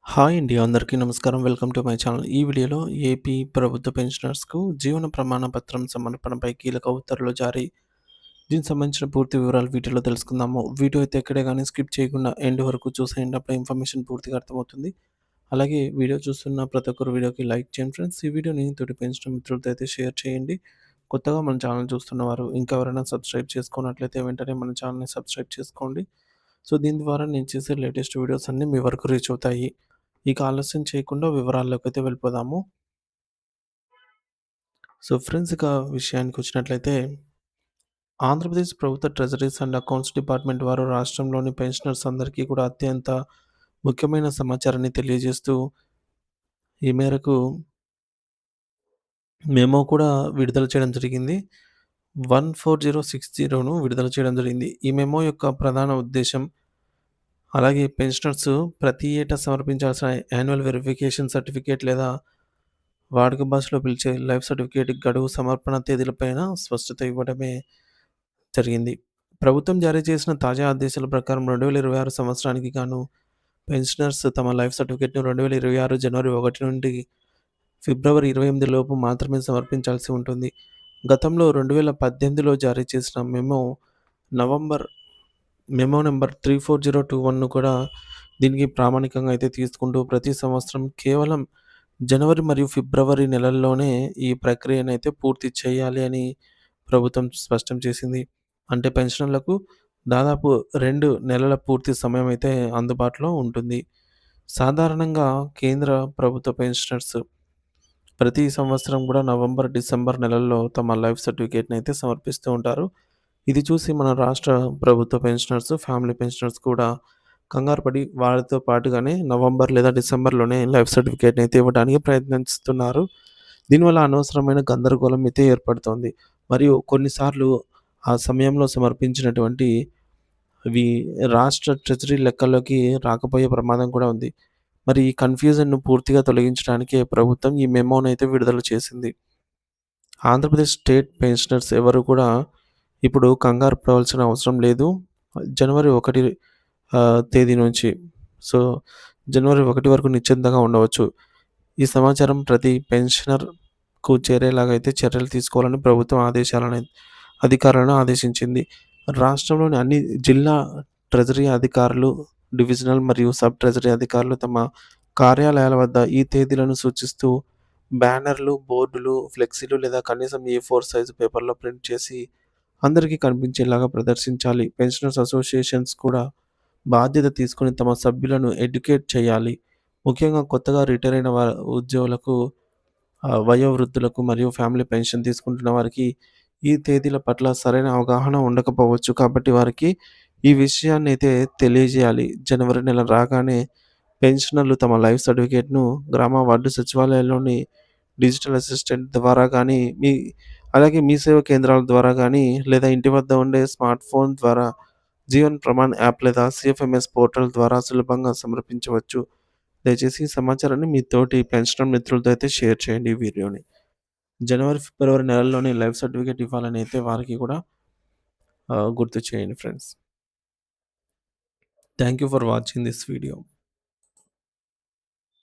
Hi అండి. అందరికీ నమస్కారం. Welcome to my channel. ఈ వీడియోలో ఏపీ ప్రభుత్వ పెన్షనర్స్‌కు జీవన ప్రమాణ పత్రం సమర్పణపై కీలక ఉత్తర్వులు జారీ. దీనికి సంబంధించిన పూర్తి వివరాలు వీడియోలో తెలుసుకుందాము. వీడియో అయితే ఎక్కడే గాని స్కిప్ చేయకుండా ఎండ్ వరకు చూసేయండి. అప్పుడే ఇన్ఫర్మేషన్ పూర్తిగా అర్థమవుతుంది. అలాగే వీడియో చూస్తున్న ప్రతి ఒక్కరు వీడియోకి లైక్ చేయండి ఫ్రెండ్స్. ఈ వీడియోని తోటి పెన్షన్ మిత్రులతో అయితే షేర్ చేయండి. కొత్తగా మన ఛానల్ చూస్తున్నవారు ఇంకా ఎవరైనా సబ్స్క్రైబ్ చేసుకున్నట్లయితే వెంటనే మన ఛానల్‌ని సబ్స్క్రైబ్ చేసుకోండి. సో, దీని ద్వారా నేను చేసే లేటెస్ట్ వీడియోస్ అన్నీ మీ వరకు రీచ్ అవుతాయి. ఇక ఆలస్యం చేయకుండా వివరాల్లోకైతే వెళ్ళిపోదాము. సో, ఫ్రెండ్స్ ఇక విషయానికొచ్చినట్లయితే ఆంధ్రప్రదేశ్ ప్రభుత్వ ట్రెజరీస్ అండ్ అకౌంట్స్ డిపార్ట్‌మెంట్ వారు రాష్ట్రంలోని పెన్షనర్స్ అందరికీ కూడా అత్యంత ముఖ్యమైన సమాచారాన్ని తెలియజేస్తూ ఈ మేరకు మెమో కూడా విడుదల చేయడం జరిగింది. 14060ను విడుదల చేయడం జరిగింది. ఈ మెమో యొక్క ప్రధాన ఉద్దేశ్యం అలాగే పెన్షనర్స్ ప్రతి ఏటా సమర్పించాల్సిన యాన్యువల్ వెరిఫికేషన్ సర్టిఫికేట్ లేదా వాడుక భాషలో పిలిచే లైఫ్ సర్టిఫికేట్ గడువు సమర్పణ తేదీలపైన స్పష్టత ఇవ్వడమే జరిగింది. ప్రభుత్వం జారీ చేసిన తాజా ఆదేశాల ప్రకారం 2026 సంవత్సరానికి గాను పెన్షనర్స్ తమ లైఫ్ సర్టిఫికేట్‌ను 2026 జనవరి 1 నుండి ఫిబ్రవరి 28 లోపు మాత్రమే సమర్పించాల్సి ఉంటుంది. గతంలో 2018లో జారీ చేసిన నవంబర్ మెమో నంబర్ 34021ను కూడా దీనికి ప్రామాణికంగా అయితే తీసుకుంటూ ప్రతి సంవత్సరం కేవలం జనవరి మరియు ఫిబ్రవరి నెలల్లోనే ఈ ప్రక్రియనైతే పూర్తి చేయాలి అని ప్రభుత్వం స్పష్టం చేసింది. అంటే పెన్షనర్లకు దాదాపు 2 నెలల పూర్తి సమయం అయితే అందుబాటులో ఉంటుంది. సాధారణంగా కేంద్ర ప్రభుత్వ పెన్షనర్స్ ప్రతి సంవత్సరం కూడా నవంబర్, డిసెంబర్ నెలల్లో తమ లైఫ్ సర్టిఫికేట్‌ని అయితే సమర్పిస్తూ ఉంటారు. ఇది చూసి మన రాష్ట్ర ప్రభుత్వ పెన్షనర్స్, ఫ్యామిలీ పెన్షనర్స్ కూడా కంగారు పడి వారితో పాటుగానే నవంబర్ లేదా డిసెంబర్‌లోనే లైఫ్ సర్టిఫికేట్‌ని అయితే ఇవ్వడానికి ప్రయత్నిస్తున్నారు. దీనివల్ల అనవసరమైన గందరగోళం అయితే ఏర్పడుతోంది. మరియు కొన్నిసార్లు ఆ సమయంలో సమర్పించినటువంటి ఇవి రాష్ట్ర ట్రెజరీ లెక్కల్లోకి రాకపోయే ప్రమాదం కూడా ఉంది. మరి ఈ కన్‌ఫ్యూజన్‌ను పూర్తిగా తొలగించడానికే ప్రభుత్వం ఈ మెమోనైతే విడుదల చేసింది. ఆంధ్రప్రదేశ్ స్టేట్ పెన్షనర్స్ ఎవరు కూడా ఇప్పుడు కంగారు పడవలసిన అవసరం లేదు. జనవరి 1 తేదీ నుంచి. సో, జనవరి 1 వరకు నిశ్చింతగా ఉండవచ్చు. ఈ సమాచారం ప్రతి పెన్షనర్‌కు చేరేలాగా అయితే చర్యలు తీసుకోవాలని ప్రభుత్వం అధికారులను ఆదేశించింది. రాష్ట్రంలోని అన్ని జిల్లా ట్రెజరీ అధికారులు, డివిజనల్ మరియు సబ్ ట్రెజరీ అధికారులు తమ కార్యాలయాల వద్ద ఈ తేదీలను సూచిస్తూ బ్యానర్లు, బోర్డులు, ఫ్లెక్సీలు లేదా కనీసం ఏ4 సైజు పేపర్‌లో ప్రింట్ చేసి అందరికీ కనిపించేలాగా ప్రదర్శించాలి. పెన్షనర్స్ అసోసియేషన్స్ కూడా బాధ్యత తీసుకొని తమ సభ్యులను ఎడ్యుకేట్ చేయాలి. ముఖ్యంగా కొత్తగా రిటైర్ అయిన ఉద్యోగులకు, వయోవృద్ధులకు మరియు ఫ్యామిలీ పెన్షన్ తీసుకుంటున్న వారికి ఈ తేదీల పట్ల సరైన అవగాహన ఉండకపోవచ్చు. కాబట్టి వారికి ఈ విషయాన్నైతే తెలియజేయాలి. జనవరి నెల రాగానే పెన్షనర్లు తమ లైఫ్ సర్టిఫికేట్‌ను గ్రామ వార్డు సచివాలయాల్లోని డిజిటల్ అసిస్టెంట్ ద్వారా గానీ, అలాగే మీ సేవా కేంద్రాల ద్వారా గానీ, లేదా ఇంటి వద్ద ఉండే స్మార్ట్ ఫోన్ ద్వారా జీవన్ ప్రమాణ్ యాప్ లేదా సీఎఫ్ఎంఎస్ పోర్టల్ ద్వారా సులభంగా సమర్పించవచ్చు. దయచేసి ఈ సమాచారాన్ని మీ తోటి పెన్షనర్ మిత్రులతో అయితే షేర్ చేయండి ఈ వీడియోని. జనవరి, ఫిబ్రవరి నెలల్లోనే లైఫ్ సర్టిఫికేట్ ఇవ్వాలని అయితే వారికి కూడా గుర్తు చేయండి friends. Thank you for watching this video.